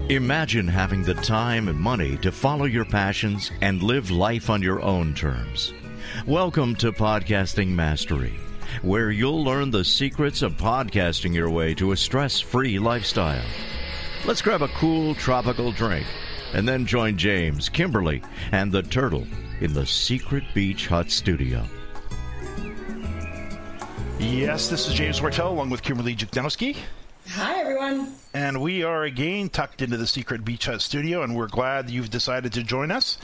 Imagine having the time and money to follow your passions and live life on your own terms. Welcome to Podcasting Mastery, where you'll learn the secrets of podcasting your way to a stress-free lifestyle. Let's grab a cool tropical drink and then join James, Kimberly, and the Turtle in the Secret Beach Hut Studio. Yes, this is James Martell along with Kimberly Juchnowski. Hi, everyone. And we are again tucked into the Secret Beach Hut Studio, and we're glad you've decided to join us.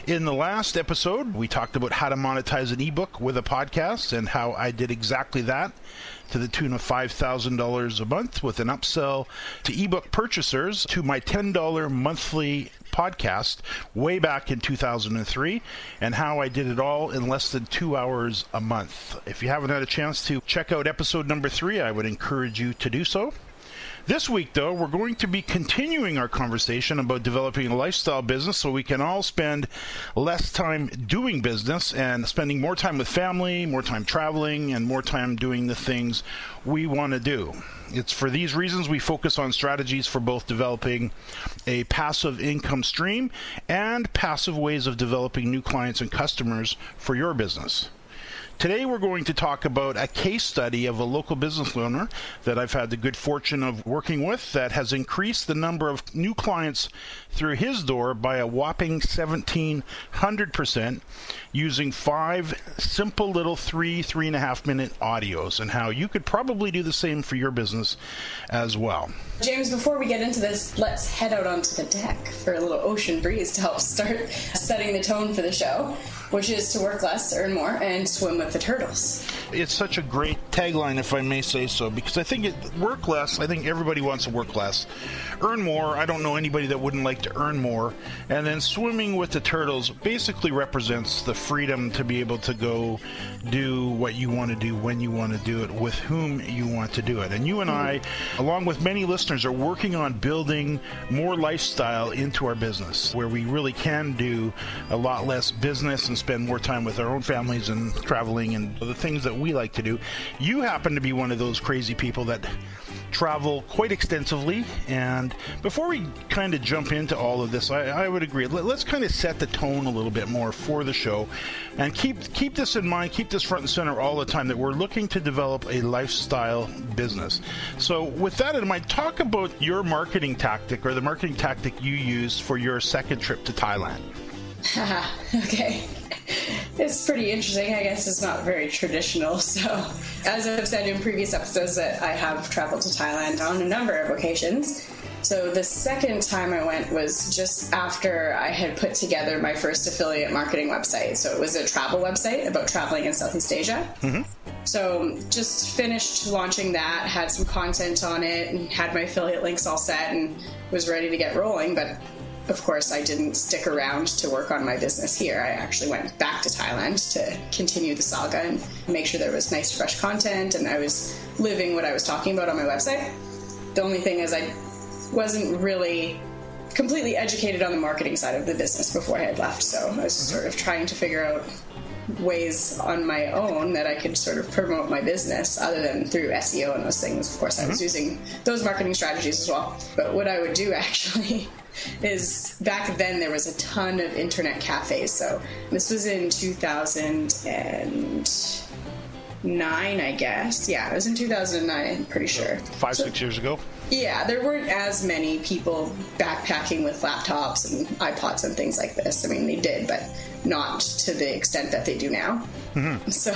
In the last episode, we talked about how to monetize an ebook with a podcast and how I did exactly that to the tune of $5,000 a month with an upsell to ebook purchasers to my $10 monthly podcast way back in 2003, and how I did it all in less than 2 hours a month. If you haven't had a chance to check out episode number 3, I would encourage you to do so. This week, though, we're going to be continuing our conversation about developing a lifestyle business so we can all spend less time doing business and spending more time with family, more time traveling, and more time doing the things we want to do. It's for these reasons we focus on strategies for both developing a passive income stream and passive ways of developing new clients and customers for your business. Today we're going to talk about a case study of a local business owner that I've had the good fortune of working with that has increased the number of new clients through his door by a whopping 1,700% using 5 simple little 3.5 minute audios, and how you could probably do the same for your business as well. James, before we get into this, let's head out onto the deck for a little ocean breeze to help start setting the tone for the show, which is to work less, earn more, and swim with the turtles. It's such a great tagline, if I may say so, because I think work less. I think everybody wants to work less. Earn more. I don't know anybody that wouldn't like to earn more. And then swimming with the turtles basically represents the freedom to be able to go do what you want to do when you want to do it with whom you want to do it. And you and I, along with many listeners, are working on building more lifestyle into our business, where we really can do a lot less business and spend more time with our own families and traveling and the things that we like to do. You happen to be one of those crazy people that travel quite extensively, and before we kind of jump into all of this, I would agree, let's kind of set the tone a little bit more for the show, and keep this in mind, keep this front and center all the time, that we're looking to develop a lifestyle business. So with that in mind, talk about your marketing tactic, or the marketing tactic you used for your second trip to Thailand. Okay. It's pretty interesting. I guess it's not very traditional. So, as I've said in previous episodes, that I have traveled to Thailand on a number of occasions. So the second time I went was just after I had put together my first affiliate marketing website. So it was a travel website about traveling in Southeast Asia. Mm-hmm. So just finished launching that, had some content on it, and had my affiliate links all set and was ready to get rolling. But of course, I didn't stick around to work on my business here. I actually went back to Thailand to continue the saga and make sure there was nice, fresh content, and I was living what I was talking about on my website. The only thing is I wasn't really completely educated on the marketing side of the business before I had left, so I was sort of trying to figure out ways on my own that I could sort of promote my business other than through SEO and those things. Of course, I was using those marketing strategies as well. But what I would do actually is, back then there was a ton of internet cafes. So this was in 2009, I guess. Yeah, it was in 2009, I'm pretty sure. 6 years ago? Yeah, there weren't as many people backpacking with laptops and iPods and things like this. I mean, they did, but not to the extent that they do now. Mm-hmm. So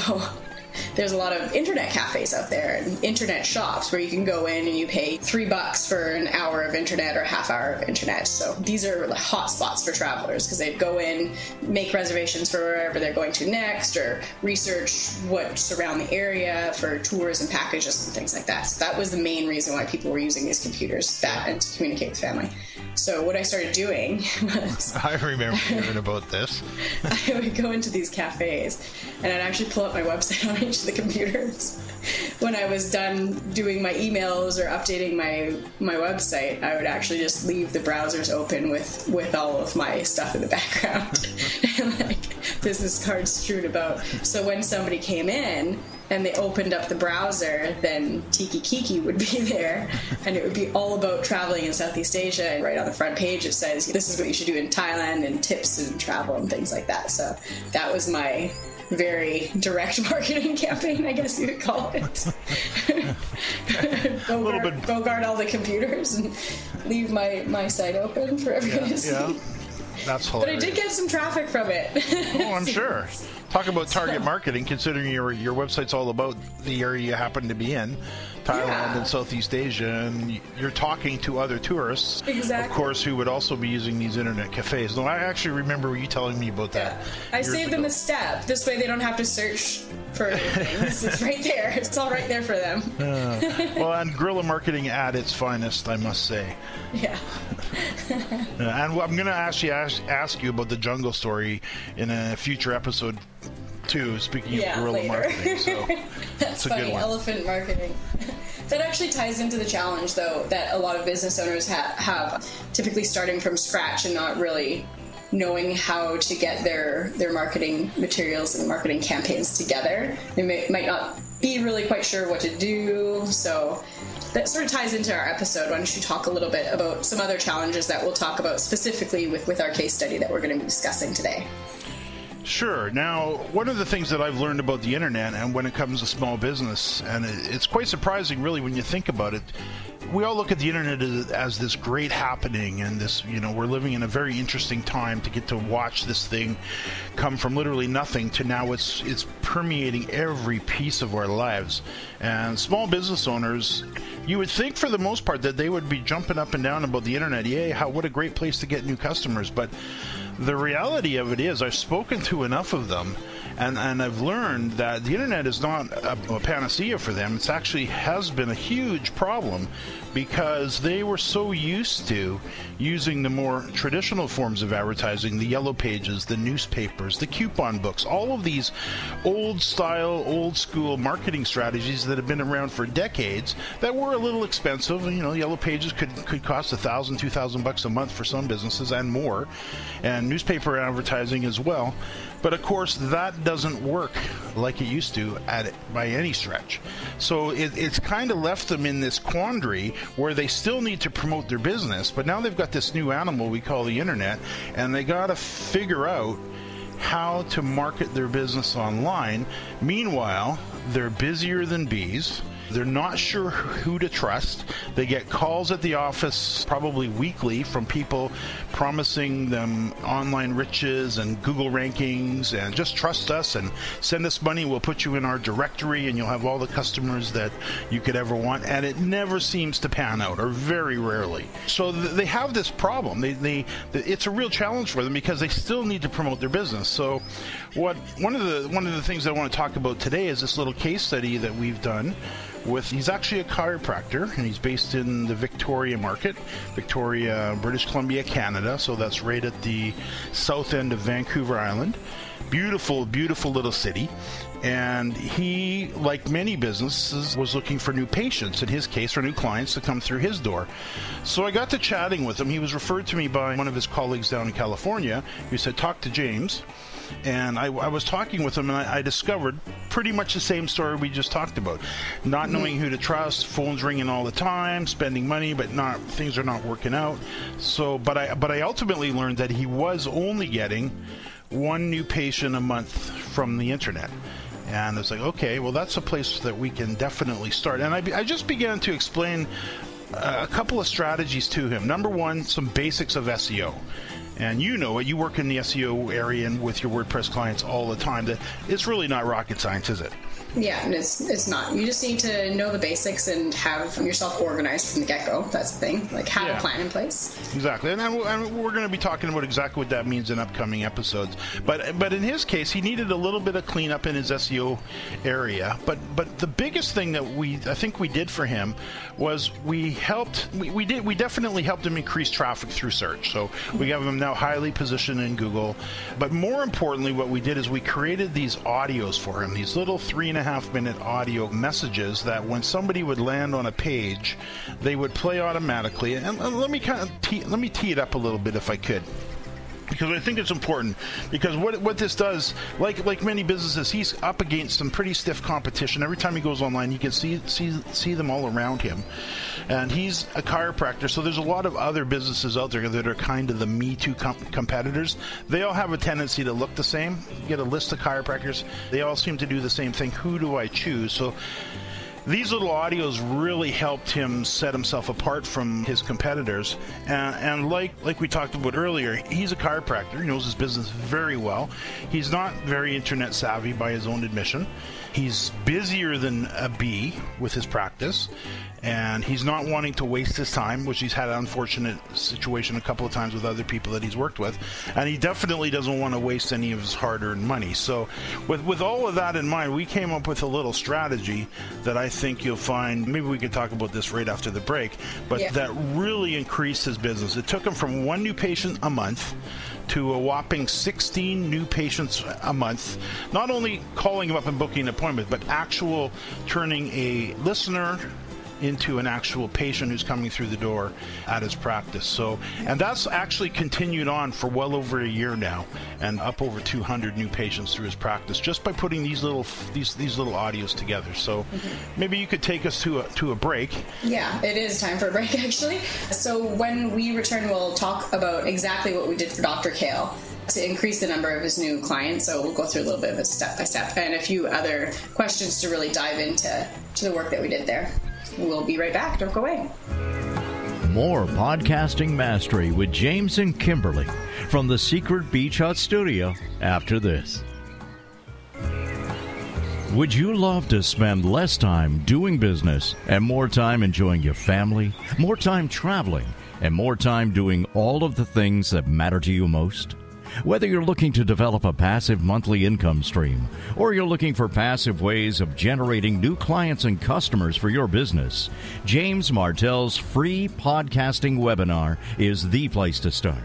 there's a lot of internet cafes out there and internet shops where you can go in and you pay $3 for an hour of internet or a half hour of internet. So these are the hot spots for travelers, because they'd go in, make reservations for wherever they're going to next, or research what's around the area for tours and packages and things like that. So that was the main reason why people were using these computers, that and to communicate with family. So what I started doing was... I remember hearing about this. I would go into these cafes and I'd actually pull up my website on each of the computers. When I was done doing my emails or updating my website, I would actually just leave the browsers open with all of my stuff in the background and like business cards strewn about. So when somebody came in, and they opened up the browser, then Tiki Kiki would be there, and it would be all about traveling in Southeast Asia. And right on the front page, it says, this is what you should do in Thailand, and tips and travel and things like that. So that was my very direct marketing campaign, I guess you would call it. Go guard all the computers and leave my site open for everyone to see. Yeah. That's hilarious. But I did get some traffic from it. Oh, I'm sure. Talk about target marketing, considering your website's all about the area you happen to be in, Thailand and Southeast Asia, and you're talking to other tourists, of course, who would also be using these internet cafes. No, I actually remember you telling me about that. I saved them a step. This way they don't have to search for things. It's right there. It's all right there for them. Well, and guerrilla marketing at its finest, I must say. Yeah. And I'm going to actually ask you about the jungle story in a future episode too, speaking of guerrilla marketing. So that's funny, elephant marketing. That actually ties into the challenge, though, that a lot of business owners have, typically starting from scratch and not really knowing how to get their marketing materials and marketing campaigns together. They might not be really quite sure what to do, so that sort of ties into our episode. Why don't you talk a little bit about some other challenges that we'll talk about specifically with our case study that we're going to be discussing today? Sure. Now, one of the things that I've learned about the internet and when it comes to small business, and it's quite surprising really when you think about it, we all look at the internet as this great happening, and this, we're living in a very interesting time to get to watch this thing come from literally nothing to now it's permeating every piece of our lives. And small business owners, you would think for the most part that they would be jumping up and down about the internet. Yay, what a great place to get new customers. But the reality of it is, I've spoken to enough of them, and I've learned that the internet is not a panacea for them. It actually has been a huge problem because they were so used to using the more traditional forms of advertising, the yellow pages, the newspapers, the coupon books, all of these old style, old school marketing strategies that have been around for decades that were a little expensive. Yellow pages could cost $1,000, $2,000 a month for some businesses and more, and newspaper advertising as well. But of course, that doesn't work like it used to by any stretch. So it's kind of left them in this quandary where they still need to promote their business, but now they've got this new animal we call the internet, and they got to figure out how to market their business online. Meanwhile, they're busier than bees. They're not sure who to trust. They get calls at the office probably weekly from people promising them online riches and Google rankings and just trust us and send us money. We'll put you in our directory and you'll have all the customers that you could ever want. And it never seems to pan out, or very rarely. So they have this problem. It's a real challenge for them because they still need to promote their business. So one of the things I want to talk about today is this little case study that we've done. He's actually a chiropractor, and he's based in the Victoria market, Victoria, British Columbia, Canada. So that's right at the south end of Vancouver Island. Beautiful, beautiful little city. And he, like many businesses, was looking for new patients, in his case, or new clients to come through his door. So I got to chatting with him. He was referred to me by one of his colleagues down in California, who said, talk to James. And I was talking with him, and I discovered pretty much the same story we just talked about. Not knowing who to trust, phones ringing all the time, spending money, but things are not working out. So, but I ultimately learned that he was only getting one new patient a month from the internet. And it's like, okay, well, that's a place that we can definitely start. And I just began to explain a couple of strategies to him. Number one, some basics of SEO. And you know it, you work in the SEO area and with your WordPress clients all the time, that it's really not rocket science, is it? Yeah, and it's not. You just need to know the basics and have yourself organized from the get-go. That's the thing. Like, have a plan in place. Exactly. And we're going to be talking about exactly what that means in upcoming episodes. But in his case, he needed a little bit of cleanup in his SEO area. But the biggest thing that I think we did for him was we definitely helped him increase traffic through search. So we have him now highly positioned in Google. But more importantly, what we did is we created these audios for him, these little 3.5-minute audio messages that when somebody would land on a page, they would play automatically. And let me tee it up a little bit if I could. because I think it's important. Because what this does, like many businesses, he's up against some pretty stiff competition. Every time he goes online, you can see them all around him. And he's a chiropractor, so there's a lot of other businesses out there that are kind of the Me Too competitors. They all have a tendency to look the same. You get a list of chiropractors. They all seem to do the same thing. Who do I choose? So these little audios really helped him set himself apart from his competitors. And like we talked about earlier, he's a chiropractor. He knows his business very well. He's not very internet savvy by his own admission. He's busier than a bee with his practice. And he's not wanting to waste his time, which he's had an unfortunate situation a couple of times with other people that he's worked with. And he definitely doesn't want to waste any of his hard-earned money. So with all of that in mind, we came up with a little strategy that I think you'll find, maybe we could talk about this right after the break, but that really increased his business. It took him from 1 new patient a month to a whopping 16 new patients a month. Not only calling him up and booking an appointment, but actual turning a listener into an actual patient who's coming through the door at his practice. So, and that's actually continued on for well over a year now, and up over 200 new patients through his practice just by putting these little audios together. So maybe you could take us to a break. Yeah, it is time for a break actually. So when we return, we'll talk about exactly what we did for Dr. Kale to increase the number of his new clients. So we'll go through a little bit of a step-by-step and a few other questions to really dive into the work that we did there. We'll be right back. Don't go away. More Podcasting Mastery with James and Kimberly from the Secret Beach Hut Studio after this. Would you love to spend less time doing business and more time enjoying your family, more time traveling, and more time doing all of the things that matter to you most? Whether you're looking to develop a passive monthly income stream or you're looking for passive ways of generating new clients and customers for your business, James Martell's free podcasting webinar is the place to start.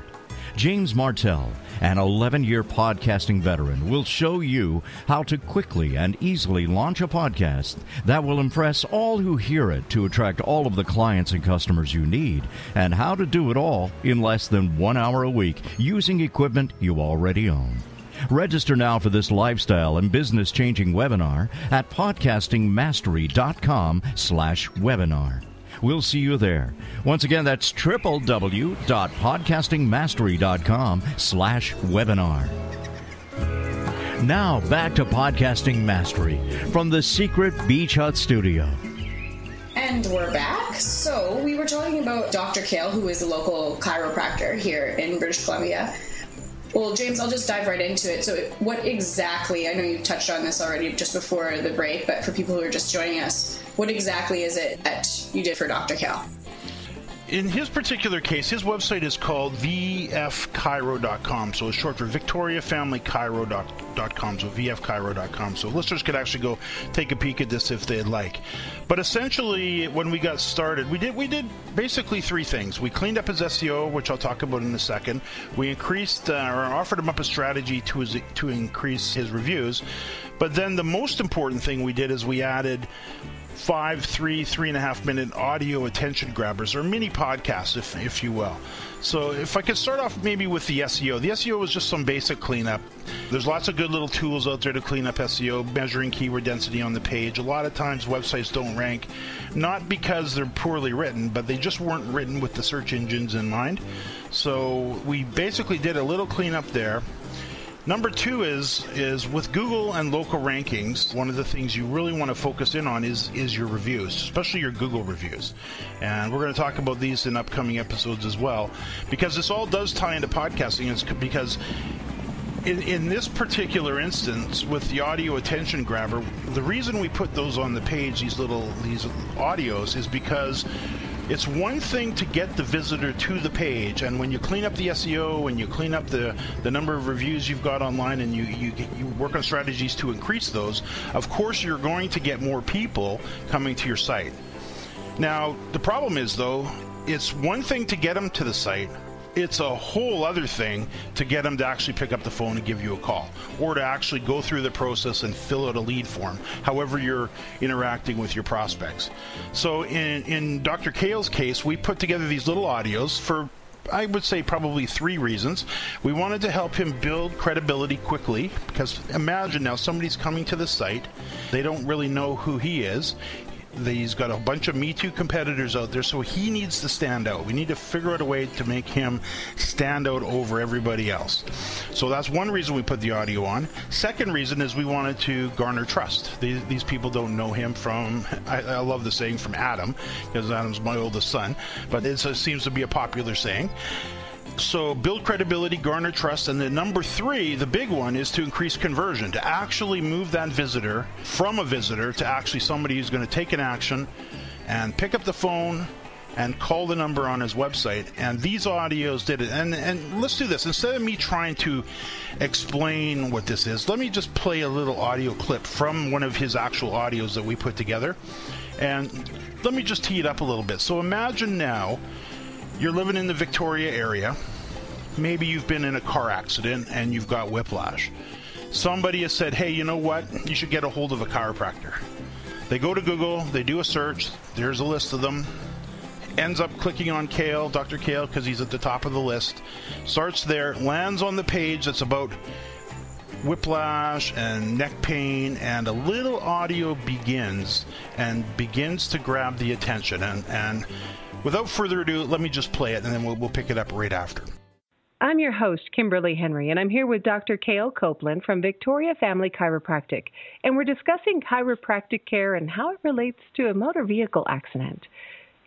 James Martell, an 11-year podcasting veteran, will show you how to quickly and easily launch a podcast that will impress all who hear it to attract all of the clients and customers you need, and how to do it all in less than 1 hour a week using equipment you already own. Register now for this lifestyle and business-changing webinar at podcastingmastery.com/webinar. We'll see you there. Once again, that's www.podcastingmastery.com/webinar. Now, back to Podcasting Mastery from the Secret Beach Hut Studio. And we're back. So we were talking about Dr. Kale, who is a local chiropractor here in British Columbia. Well, James, I'll just dive right into it. So what exactly, I know you touched on this already just before the break, but for people who are just joining us, what exactly is it that you did for Dr. Kale? In his particular case, his website is called vfchiro.com. So it's short for VictoriaFamilyChiro.com, so vfchiro.com. So listeners could actually go take a peek at this if they'd like. But essentially, when we got started, we did basically 3 things. We cleaned up his SEO, which I'll talk about in a second. We increased or offered him up a strategy to increase his reviews. But then the most important thing we did is we added 3.5 minute audio attention grabbers, or mini podcasts, if you will. So if I could start off maybe with the SEO. The SEO was just some basic cleanup. There's lots of good little tools out there to clean up SEO, measuring keyword density on the page. A lot of times websites don't rank, not because they're poorly written, but they just weren't written with the search engines in mind. So we basically did a little cleanup there. Number 2 is with Google and local rankings, one of the things you really want to focus in on is your reviews, especially your Google reviews. And we're going to talk about these in upcoming episodes as well, because this all does tie into podcasting. It's because in this particular instance, with the audio attention grabber, the reason we put those on the page, these audios, is because it's one thing to get the visitor to the page, and when you clean up the SEO and you clean up the number of reviews you've got online, and you work on strategies to increase those, of course you're going to get more people coming to your site. Now, the problem is, though, it's one thing to get them to the site. It's a whole other thing to get them to actually pick up the phone and give you a call, or to actually go through the process and fill out a lead form, however you're interacting with your prospects. So in Dr. Kale's case, we put together these little audios for I would say probably 3 reasons. We wanted to help him build credibility quickly, because imagine now somebody's coming to the site, they don't really know who he is. He's got a bunch of Me Too competitors out there, so he needs to stand out. We need to figure out a way to make him stand out over everybody else. So that's one reason we put the audio on. Second reason is we wanted to garner trust. These people don't know him from, I love the saying, from Adam, because Adam's my oldest son, but it seems to be a popular saying. So build credibility, garner trust, and then number 3, the big one, is to increase conversion, to actually move that visitor from a visitor to actually somebody who's going to take an action and pick up the phone and call the number on his website. And these audios did it. And let's do this. Instead of me trying to explain what this is, let me just play a little audio clip from one of his actual audios that we put together. And let me just tee it up a little bit. So imagine now you're living in the Victoria area. Maybe you've been in a car accident and you've got whiplash. Somebody has said, hey, you know what? You should get a hold of a chiropractor. They go to Google, they do a search, there's a list of them, ends up clicking on Kale, Dr. Kale, because he's at the top of the list, starts there, lands on the page that's about whiplash and neck pain, and a little audio begins to grab the attention. And without further ado, let me just play it, and then we'll pick it up right after. I'm your host, Kimberly Henry, and I'm here with Dr. Cale Copeland from Victoria Family Chiropractic, and we're discussing chiropractic care and how it relates to a motor vehicle accident.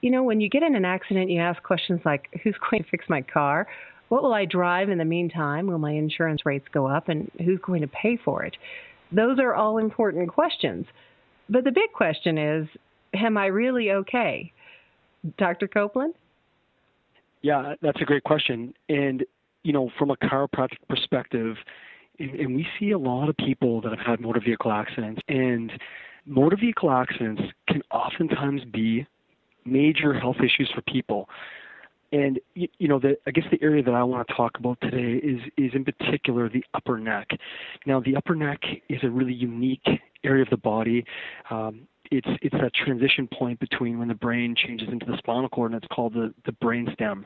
You know, when you get in an accident, you ask questions like, who's going to fix my car? What will I drive in the meantime? Will my insurance rates go up? And who's going to pay for it? Those are all important questions. But the big question is, am I really okay? Dr. Copeland? Yeah, that's a great question. And, you know, from a chiropractic perspective, and we see a lot of people that have had motor vehicle accidents, and motor vehicle accidents can oftentimes be major health issues for people. And, you know, I guess the area that I want to talk about today is in particular the upper neck. Now, the upper neck is a really unique area of the body. It's that transition point between when the brain changes into the spinal cord, and it's called the brain stem.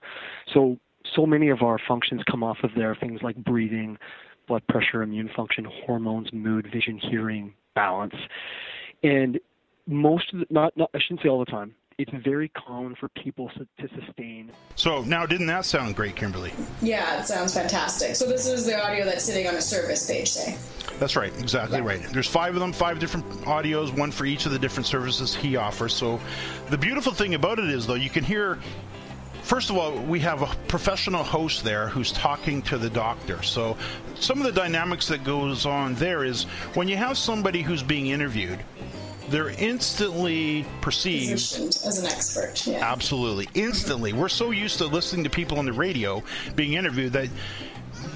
So many of our functions come off of there, things like breathing, blood pressure, immune function, hormones, mood, vision, hearing, balance. And most of I shouldn't say all the time, it's very common for people to sustain. So now, didn't that sound great, Kimberly? Yeah, it sounds fantastic. So this is the audio that's sitting on a service page, say? That's right, exactly right. There's 5 of them, 5 different audios, one for each of the different services he offers. So the beautiful thing about it is, though, you can hear, first of all, we have a professional host there who's talking to the doctor. So some of the dynamics that goes on there is when you have somebody who's being interviewed, they're instantly perceived positioned as an expert. Yeah. Absolutely. Instantly. We're so used to listening to people on the radio being interviewed that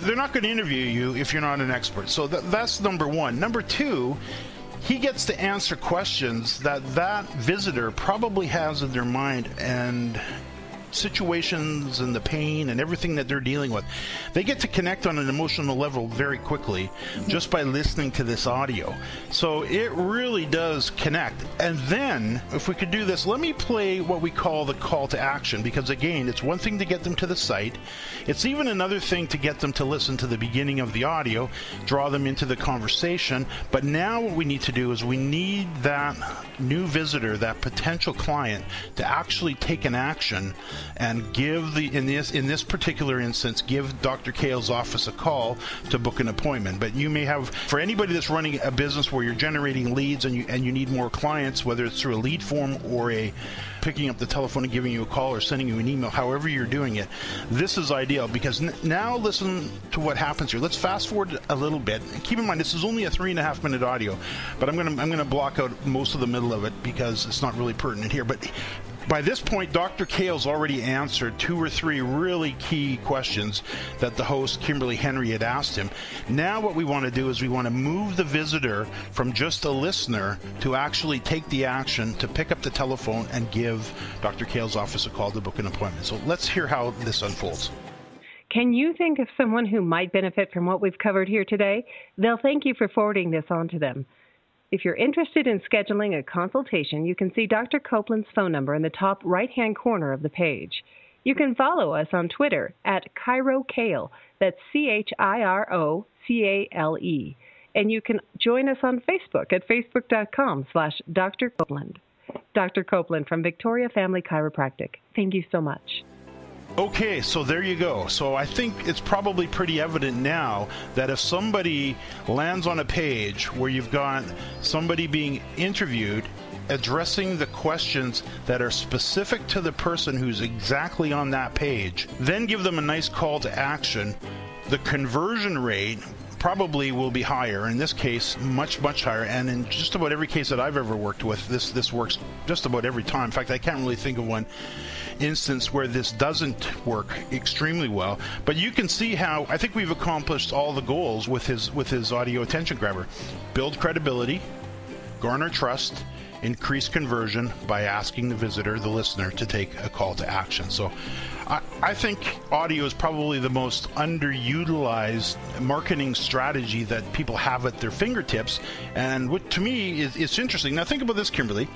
they're not going to interview you if you're not an expert. So that's number 1. Number 2, he gets to answer questions that visitor probably has in their mind, and situations and the pain and everything that they're dealing with. They get to connect on an emotional level very quickly just by listening to this audio. So it really does connect. And then, if we could do this, let me play what we call the call to action, because again, it's one thing to get them to the site. It's even another thing to get them to listen to the beginning of the audio, draw them into the conversation. But now what we need to do is we need that new visitor, that potential client, to actually take an action and give in this particular instance, give Dr. Cale's office a call to book an appointment. But you may have, for anybody that's running a business where you're generating leads and you need more clients, whether it's through a lead form or picking up the telephone and giving you a call or sending you an email, however you're doing it, this is ideal, because now listen to what happens here. Let's fast forward a little bit. Keep in mind, this is only a 3.5 minute audio, but I'm gonna block out most of the middle of it because it's not really pertinent here. But by this point, Dr. Cale's already answered 2 or 3 really key questions that the host, Kimberly Henry, had asked him. Now what we want to do is we want to move the visitor from just a listener to actually take the action to pick up the telephone and give Dr. Cale's office a call to book an appointment. So let's hear how this unfolds. Can you think of someone who might benefit from what we've covered here today? They'll thank you for forwarding this on to them. If you're interested in scheduling a consultation, you can see Dr. Copeland's phone number in the top right-hand corner of the page. You can follow us on Twitter at ChiroCale. That's ChiroCale. And you can join us on Facebook at facebook.com/Dr. Copeland. Dr. Copeland from Victoria Family Chiropractic. Thank you so much. Okay, so there you go. So I think it's probably pretty evident now that if somebody lands on a page where you've got somebody being interviewed addressing the questions that are specific to the person who's exactly on that page, then give them a nice call to action, the conversion rate probably will be higher. In this case, much higher. And in just about every case that I've ever worked with, this works just about every time. In fact, I can't really think of one instance where this doesn't work extremely well. But you can see how I think we've accomplished all the goals with his audio attention grabber. Build credibility, garner trust, increase conversion by asking the visitor, the listener, to take a call to action. So I think audio is probably the most underutilized marketing strategy that people have at their fingertips. And what to me is interesting. Now think about this, Kimberly.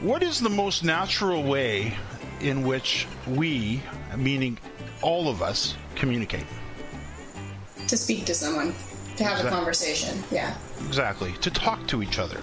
What is the most natural way in which we, meaning all of us, communicate? To speak to someone, to have a conversation, yeah. Exactly, to talk to each other.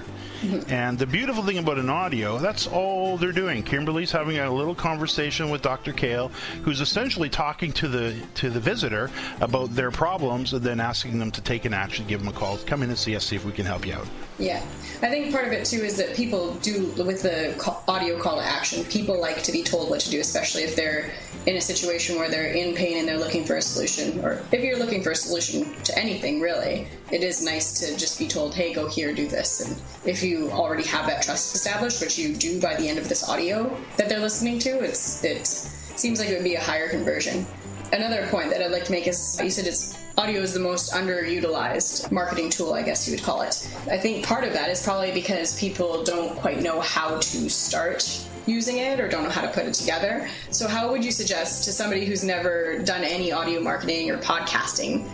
And the beautiful thing about an audio, that's all they're doing. Kimberly's having a little conversation with Dr. Kale, who's essentially talking to the visitor about their problems and then asking them to take an action, give them a call, come in and see us, see if we can help you out. Yeah. I think part of it, too, is that people do, with the audio call to action, people like to be told what to do, especially if they're in a situation where they're in pain and they're looking for a solution. Or if you're looking for a solution to anything, really, it is nice to just be told, hey, go here, do this. And if you already have that trust established, which you do by the end of this audio that they're listening to, it seems like it would be a higher conversion. Another point that I'd like to make is, you said audio is the most underutilized marketing tool, I guess you would call it. I think part of that is probably because people don't quite know how to start using it or don't know how to put it together. So how would you suggest to somebody who's never done any audio marketing or podcasting,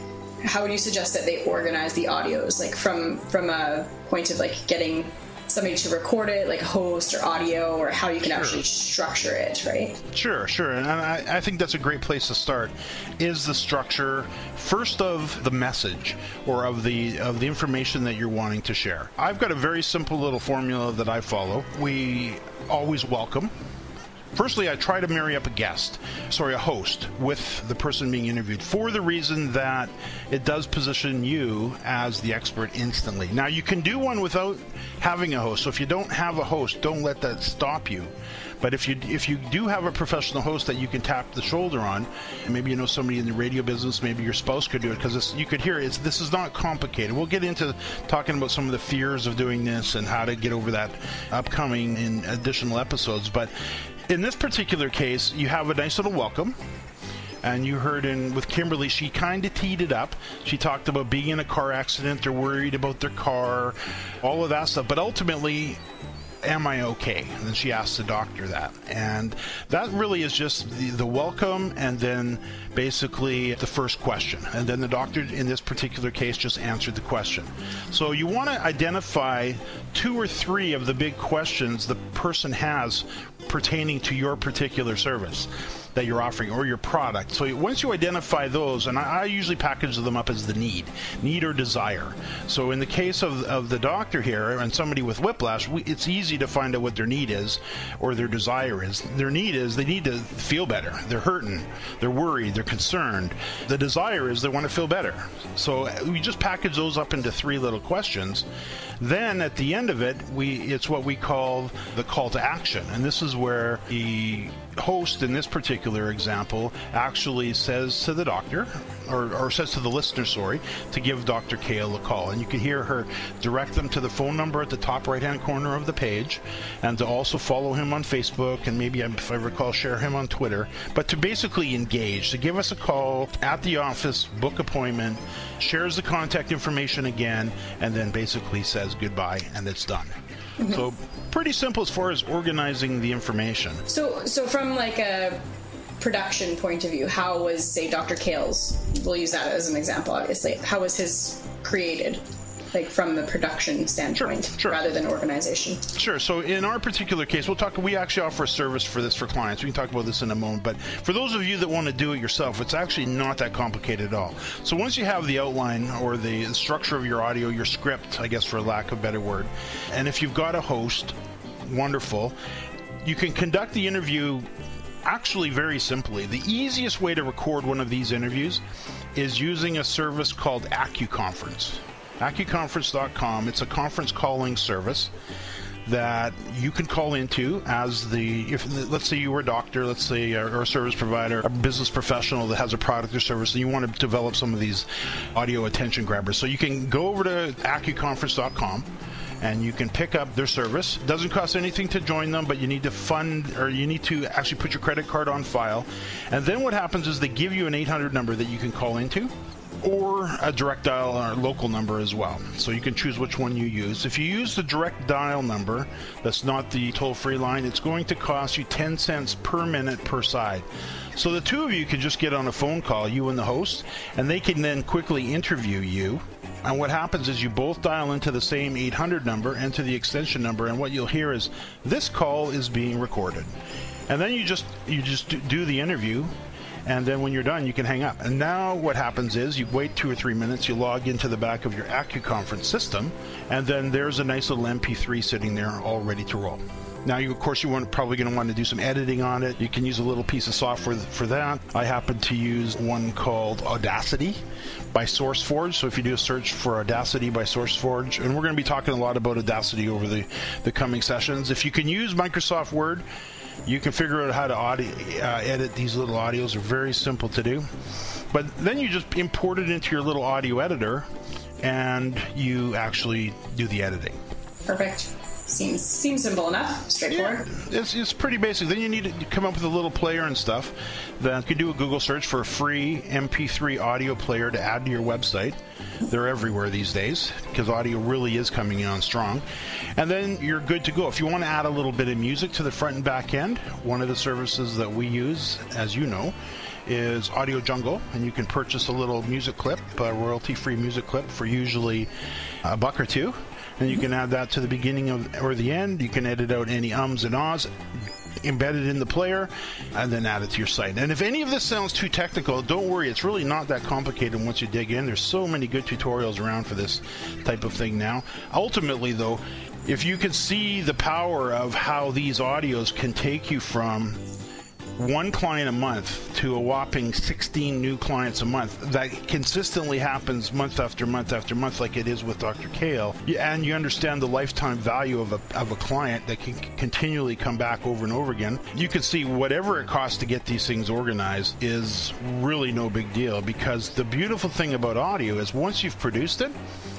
how would you suggest that they organize the audios, like from a point of like getting somebody to record it, like a host or audio, or how you can actually structure it, right? Sure. And I think that's a great place to start, is the structure first of the message or of the information that you're wanting to share. I've got a very simple little formula that I follow. We always welcome. Firstly, I try to marry up a host with the person being interviewed for the reason that it does position you as the expert instantly. Now, you can do one without having a host. So if you don't have a host, don't let that stop you. But if you do have a professional host that you can tap the shoulder on, and maybe you know somebody in the radio business, maybe your spouse could do it, because you could hear this is not complicated. We'll get into talking about some of the fears of doing this and how to get over that upcoming in additional episodes. But in this particular case, you have a nice little welcome. And you heard with Kimberly, she kind of teed it up. She talked about being in a car accident, they're worried about their car, all of that stuff. But ultimately, am I okay? And then she asked the doctor that. And that really is just the welcome and then basically the first question. And then the doctor, in this particular case, just answered the question. So you want to identify 2 or 3 of the big questions the person has pertaining to your particular service that you're offering or your product. So once you identify those, and I usually package them up as the need or desire. So in the case of the doctor here and somebody with whiplash, it's easy to find out what their need is or their desire is. Their need is they need to feel better. They're hurting. They're worried. They're concerned. The desire is they want to feel better. So we just package those up into 3 little questions. Then at the end of it, it's what we call the call to action. And this is where the host in this particular example actually says to the doctor, or says to the listener, to give Dr. Kale a call. And you can hear her direct them to the phone number at the top right-hand corner of the page, and to also follow him on Facebook, and maybe, if I recall, share him on Twitter. But to basically engage, to give us a call at the office, book appointment, shares the contact information again, and then basically says goodbye, and it's done. Mm-hmm. So pretty simple as far as organizing the information. So from like a production point of view, how was, say, Dr. Kale's, we'll use that as an example, obviously, how was his created? like from the production standpoint, Sure. rather than organization. Sure. So in our particular case, we actually offer a service for this for clients. We can talk about this in a moment. But for those of you that want to do it yourself, it's actually not that complicated at all. So once you have the outline or the structure of your audio, your script, I guess for lack of a better word, and if you've got a host, wonderful, you can conduct the interview actually very simply. The easiest way to record one of these interviews is using a service called AccuConference. AccuConference.com. It's a conference calling service that you can call into let's say you were a doctor, let's say, or a service provider, a business professional that has a product or service, and you want to develop some of these audio attention grabbers. So you can go over to AccuConference.com and you can pick up their service. It doesn't cost anything to join them, but you need to actually put your credit card on file. And then what happens is they give you an 800 number that you can call into, or a direct dial or local number as well. So you can choose which one you use. If you use the direct dial number, that's not the toll-free line, it's going to cost you 10 cents per minute per side. So the two of you can just get on a phone call, you and the host, and they can then quickly interview you. And what happens is you both dial into the same 800 number, enter the extension number, and what you'll hear is, this call is being recorded. And then you just do the interview, and then when you're done, you can hang up. And now what happens is you wait 2 or 3 minutes, you log into the back of your AccuConference system, and then there's a nice little MP3 sitting there all ready to roll. Now, you probably going to want to do some editing on it. You can use a little piece of software for that. I happen to use one called Audacity by SourceForge. So if you do a search for Audacity by SourceForge, and we're going to be talking a lot about Audacity over the coming sessions. If you can use Microsoft Word, you can figure out how to edit these little audios. They're very simple to do. But then you just import it into your little audio editor, and you actually do the editing. Perfect. Seems simple enough, straightforward. Yeah, it's pretty basic. Then you need to come up with a little player and stuff. Then you can do a Google search for a free MP3 audio player to add to your website. They're everywhere these days because audio really is coming on strong. And then you're good to go. If you want to add a little bit of music to the front and back end, one of the services that we use, as you know, is Audio Jungle, and you can purchase a little music clip, a royalty-free music clip for usually $1 or $2. And you can add that to the beginning or the end. You can edit out any ums and ahs, embed it in the player, and then add it to your site. And if any of this sounds too technical, don't worry. It's really not that complicated once you dig in. There's so many good tutorials around for this type of thing now. Ultimately, though, if you can see the power of how these audios can take you from one client a month to a whopping 16 new clients a month, that consistently happens month after month after month, like it is with Dr. Kale, and you understand the lifetime value of a client that can continually come back over and over again, you can see whatever it costs to get these things organized is really no big deal, because the beautiful thing about audio is once you've produced it,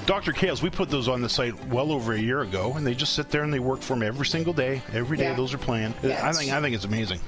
Dr. Kale's, we put those on the site well over a year ago, and they just sit there and they work for me every single day. Every day those are playing. Yeah, I think it's amazing.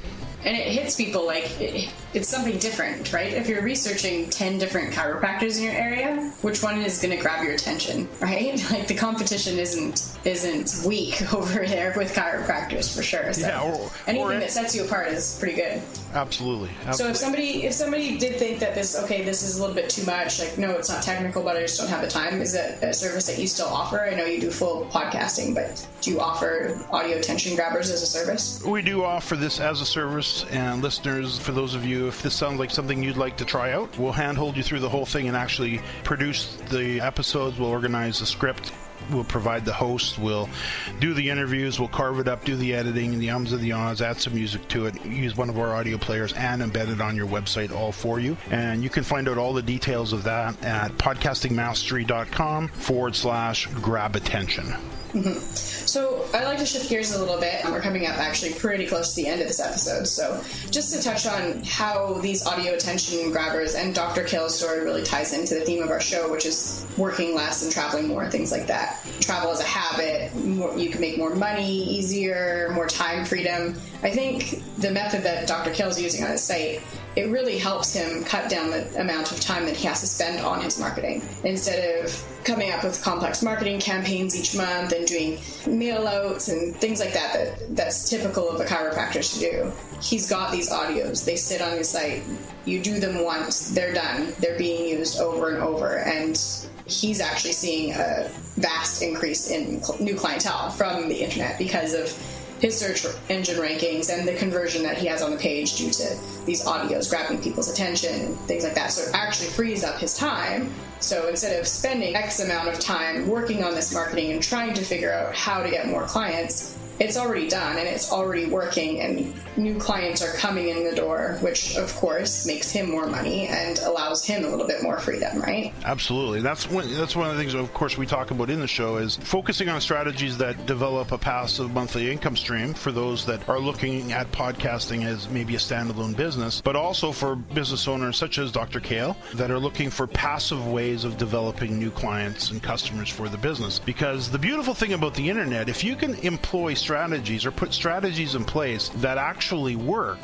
And it hits people like it's something different, right? If you're researching 10 different chiropractors in your area, which one is going to grab your attention, right? Like the competition isn't weak over there with chiropractors for sure. So anything that sets you apart is pretty good. Absolutely. So if somebody did think that this is a little bit too much, like no, it's not technical, but I just don't have the time, is that a service that you still offer? I know you do full podcasting, but do you offer audio attention grabbers as a service? We do offer this as a service. And listeners, for those of you, if this sounds like something you'd like to try out, we'll handhold you through the whole thing and actually produce the episodes. We'll organize the script. We'll provide the host. We'll do the interviews. We'll carve it up, do the editing, the ums and the ahs, add some music to it, use one of our audio players, and embed it on your website all for you. And you can find out all the details of that at podcastingmastery.com/grab attention. Mm-hmm. So I'd like to shift gears a little bit. We're coming up actually pretty close to the end of this episode. So just to touch on how these audio attention grabbers and Dr. Kale's story really ties into the theme of our show, which is working less and traveling more and things like that. Travel as a habit, you can make more money easier, more time freedom. I think the method that Dr. Kale's using on his site, it really helps him cut down the amount of time that he has to spend on his marketing. Instead of coming up with complex marketing campaigns each month and doing mail outs and things like that's typical of a chiropractor to do. He's got these audios. They sit on his site. You do them once, they're done. They're being used over and over. And he's actually seeing a vast increase in new clientele from the internet because of his search engine rankings and the conversion that he has on the page due to these audios grabbing people's attention and things like that. So it actually frees up his time. So instead of spending X amount of time working on this marketing and trying to figure out how to get more clients, it's already done and it's already working, and new clients are coming in the door, which of course makes him more money and allows him a little bit more freedom, right? Absolutely. That's one of the things, of course, we talk about in the show is focusing on strategies that develop a passive monthly income stream for those that are looking at podcasting as maybe a standalone business, but also for business owners such as Dr. Kale that are looking for passive ways of developing new clients and customers for the business. Because the beautiful thing about the internet, if you can employ strategies or put strategies in place that actually work,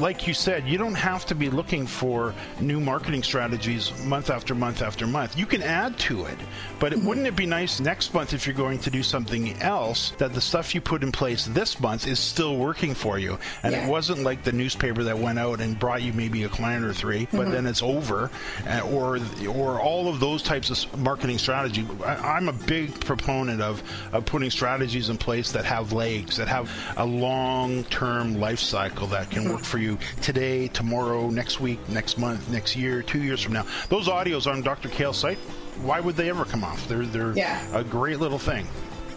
like you said, you don't have to be looking for new marketing strategies month after month after month. You can add to it, but wouldn't it be nice next month if you're going to do something else that the stuff you put in place this month is still working for you, and it wasn't like the newspaper that went out and brought you maybe a client or three, but then it's over, or all of those types of marketing strategy. I'm a big proponent of putting strategies in place that have legs, that have a long-term life cycle that can work for you today, tomorrow, next week, next month, next year, 2 years from now. Those audios on Dr. Kale's site, why would they ever come off? They're a great little thing.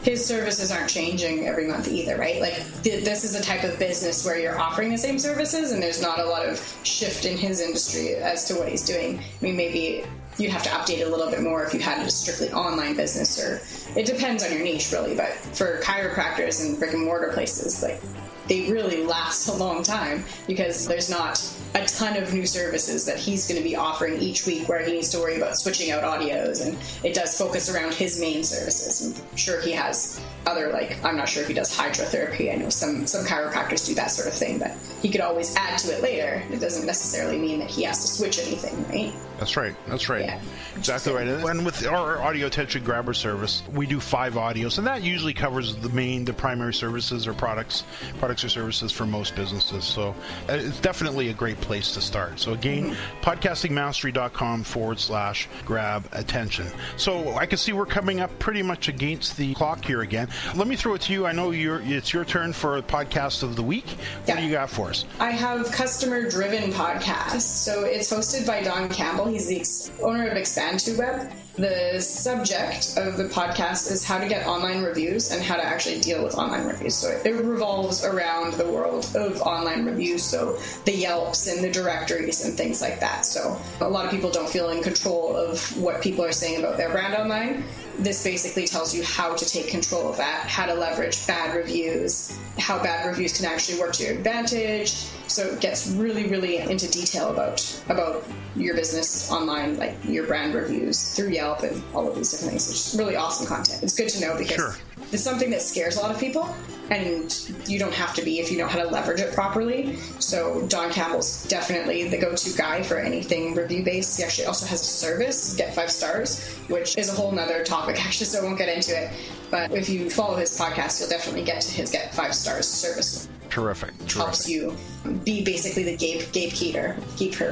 His services aren't changing every month either, right? Like, this is a type of business where you're offering the same services and there's not a lot of shift in his industry as to what he's doing. I mean, maybe you'd have to update it a little bit more if you had a strictly online business, or it depends on your niche, really. But for chiropractors and brick and mortar places, like, they really last a long time because there's not a ton of new services that he's going to be offering each week where he needs to worry about switching out audios, and it does focus around his main services. I'm sure he has other, like, I'm not sure if he does hydrotherapy. I know some chiropractors do that sort of thing, but he could always add to it later. It doesn't necessarily mean that he has to switch anything, right? That's right. Yeah. Exactly right. And with our audio attention grabber service, we do 5 audios, and that usually covers the primary services or products or services for most businesses. So it's definitely a great place to start. So again, podcastingmastery.com/grab attention. So I can see we're coming up pretty much against the clock here again. Let me throw it to you. I know it's your turn for podcast of the week. What do you got for us? I have Customer Driven Podcast. So it's hosted by Don Campbell. He's the owner of Expand2Web. The subject of the podcast is how to get online reviews and how to actually deal with online reviews. So it revolves around the world of online reviews, so the Yelps and the directories and things like that. So a lot of people don't feel in control of what people are saying about their brand online. This basically tells you how to take control of that, how to leverage bad reviews, how bad reviews can actually work to your advantage. So it gets really, really into detail about your business online, like your brand reviews through Yelp and all of these different things. It's really awesome content. It's good to know because it's something that scares a lot of people, and you don't have to be if you know how to leverage it properly. So Don Campbell's definitely the go-to guy for anything review-based. He actually also has a service, Get 5 Stars, which is a whole nother topic, actually, so I won't get into it. But if you follow his podcast, you'll definitely get to his Get 5 Stars service. Terrific. Helps you be basically the gatekeeper,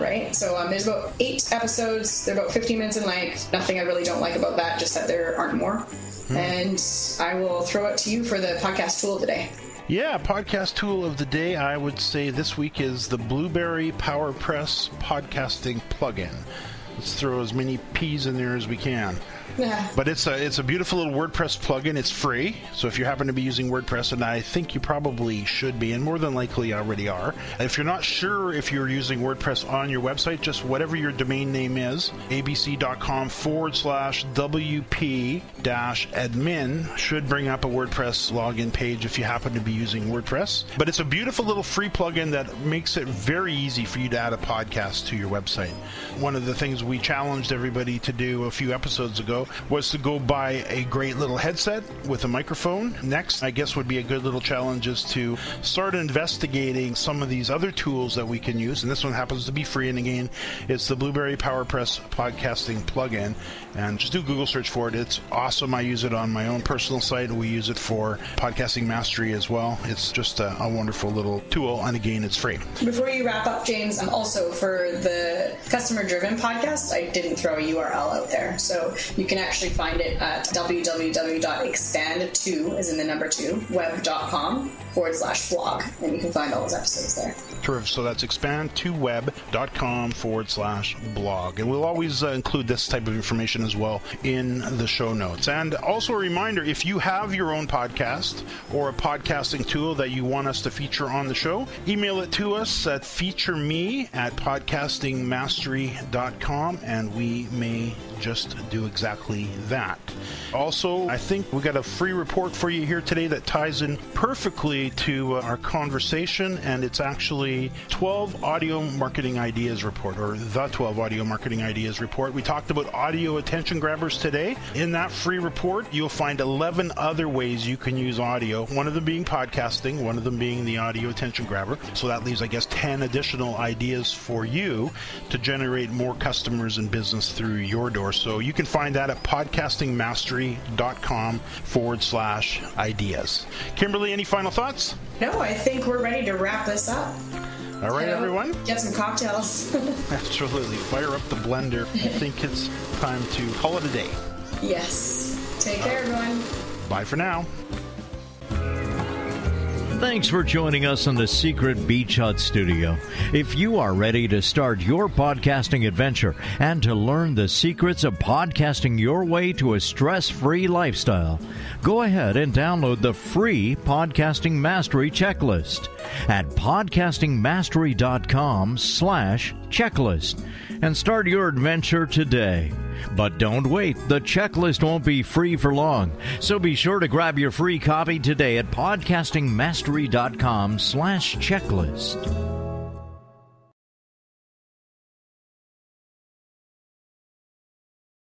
right? So there's about 8 episodes. They're about 15 minutes in length. Nothing I really don't like about that, just that there aren't more. And I will throw it to you for the podcast tool of the day. Yeah, podcast tool of the day, I would say this week is the Blueberry PowerPress podcasting plugin. Let's throw as many P's in there as we can. Yeah. But it's a beautiful little WordPress plugin. It's free, so if you happen to be using WordPress, and I think you probably should be, and more than likely already are. If you're not sure if you're using WordPress on your website, just whatever your domain name is, abc.com/wp-admin should bring up a WordPress login page if you happen to be using WordPress. But it's a beautiful little free plugin that makes it very easy for you to add a podcast to your website. One of the things we challenged everybody to do a few episodes ago was to go buy a great little headset with a microphone. Next, I guess, would be a good little challenge is to start investigating some of these other tools that we can use. And this one happens to be free. And again, it's the Blueberry PowerPress podcasting plugin. And just do a Google search for it. It's awesome. I use it on my own personal site. We use it for Podcasting Mastery as well. It's just a wonderful little tool. And again, it's free. Before you wrap up, James, also for the Customer Driven Podcast, I didn't throw a URL out there. So you can can actually find it at www.expand2, as in the number 2, web.com/blog, and you can find all those episodes there. Terrific. So that's expand2web.com/blog. And we'll always include this type of information as well in the show notes. And also a reminder, if you have your own podcast or a podcasting tool that you want us to feature on the show, email it to us at featureme@podcastingmastery.com, and we may just do exactly that. Also, I think we got a free report for you here today that ties in perfectly to our conversation, and it's actually 12 audio marketing ideas report, or the 12 audio marketing ideas report. We talked about audio attention grabbers today. In that free report, you'll find 11 other ways you can use audio, one of them being podcasting, one of them being the audio attention grabber. So that leaves, I guess, 10 additional ideas for you to generate more customers and business through your door. So you can find that at podcastingmastery.com/ideas. Kimberly, any final thoughts? No, I think we're ready to wrap this up. All right, everyone. Get some cocktails. Absolutely. Fire up the blender. I think it's time to call it a day. Yes. Take care, everyone. Bye for now. Thanks for joining us in the Secret Beach Hut Studio. If you are ready to start your podcasting adventure and to learn the secrets of podcasting your way to a stress-free lifestyle, go ahead and download the free Podcasting Mastery Checklist at podcastingmastery.com/checklist and start your adventure today. But don't wait, the checklist won't be free for long, so be sure to grab your free copy today at podcastingmastery.com/checklist.